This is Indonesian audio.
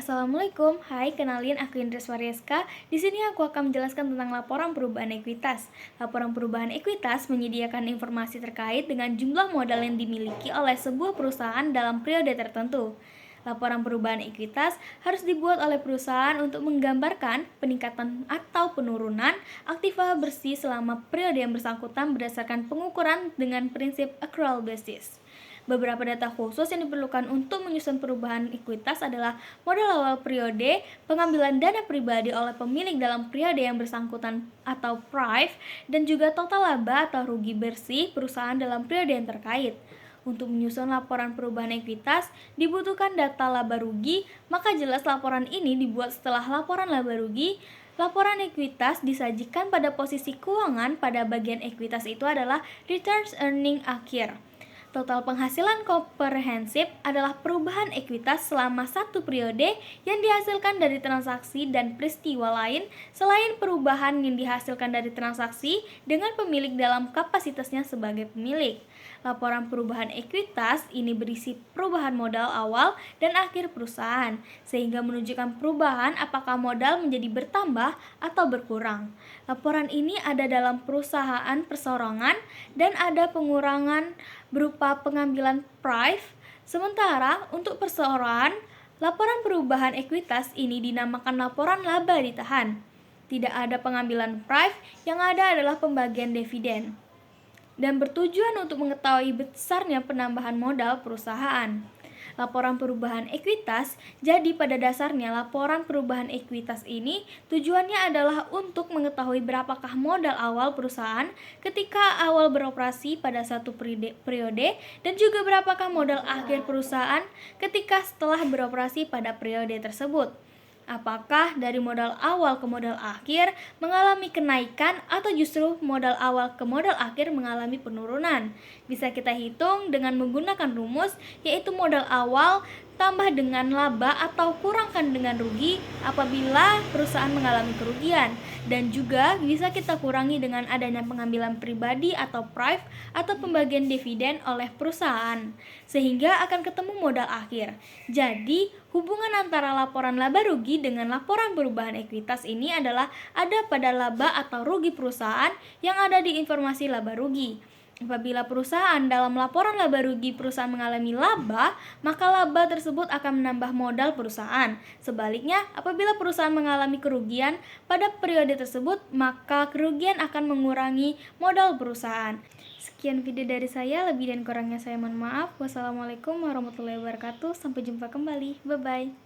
Assalamualaikum. Hai, kenalin aku Indres Warieska. Di sini aku akan menjelaskan tentang laporan perubahan ekuitas. Laporan perubahan ekuitas menyediakan informasi terkait dengan jumlah modal yang dimiliki oleh sebuah perusahaan dalam periode tertentu. Laporan perubahan ekuitas harus dibuat oleh perusahaan untuk menggambarkan peningkatan atau penurunan aktiva bersih selama periode yang bersangkutan berdasarkan pengukuran dengan prinsip accrual basis. Beberapa data khusus yang diperlukan untuk menyusun perubahan ekuitas adalah modal awal periode, pengambilan dana pribadi oleh pemilik dalam periode yang bersangkutan atau PRIF, dan juga total laba atau rugi bersih perusahaan dalam periode yang terkait. Untuk menyusun laporan perubahan ekuitas, dibutuhkan data laba rugi, maka jelas laporan ini dibuat setelah laporan laba rugi. Laporan ekuitas disajikan pada posisi keuangan pada bagian ekuitas itu adalah returns earning akhir. Total penghasilan komprehensif adalah perubahan ekuitas selama satu periode yang dihasilkan dari transaksi dan peristiwa lain selain perubahan yang dihasilkan dari transaksi dengan pemilik dalam kapasitasnya sebagai pemilik. Laporan perubahan ekuitas ini berisi perubahan modal awal dan akhir perusahaan, sehingga menunjukkan perubahan apakah modal menjadi bertambah atau berkurang. Laporan ini ada dalam perusahaan perseorangan dan ada pengurangan berupa pengambilan PRIF. Sementara untuk perseorangan, laporan perubahan ekuitas ini dinamakan laporan laba ditahan. Tidak ada pengambilan PRIF, yang ada adalah pembagian dividen dan bertujuan untuk mengetahui besarnya penambahan modal perusahaan. Laporan perubahan ekuitas, jadi pada dasarnya laporan perubahan ekuitas ini tujuannya adalah untuk mengetahui berapakah modal awal perusahaan ketika awal beroperasi pada satu periode dan juga berapakah modal akhir perusahaan ketika setelah beroperasi pada periode tersebut. Apakah dari modal awal ke modal akhir mengalami kenaikan atau justru modal awal ke modal akhir mengalami penurunan? Bisa kita hitung dengan menggunakan rumus, yaitu modal awal tambah dengan laba atau kurangkan dengan rugi apabila perusahaan mengalami kerugian, dan juga bisa kita kurangi dengan adanya pengambilan pribadi atau PRIF atau pembagian dividen oleh perusahaan, sehingga akan ketemu modal akhir. Jadi hubungan antara laporan laba rugi dengan laporan perubahan ekuitas ini adalah ada pada laba atau rugi perusahaan yang ada di informasi laba rugi. Apabila perusahaan dalam laporan laba rugi perusahaan mengalami laba, maka laba tersebut akan menambah modal perusahaan. Sebaliknya, apabila perusahaan mengalami kerugian pada periode tersebut, maka kerugian akan mengurangi modal perusahaan. Sekian video dari saya, lebih dan kurangnya saya mohon maaf. Wassalamualaikum warahmatullahi wabarakatuh. Sampai jumpa kembali. Bye-bye.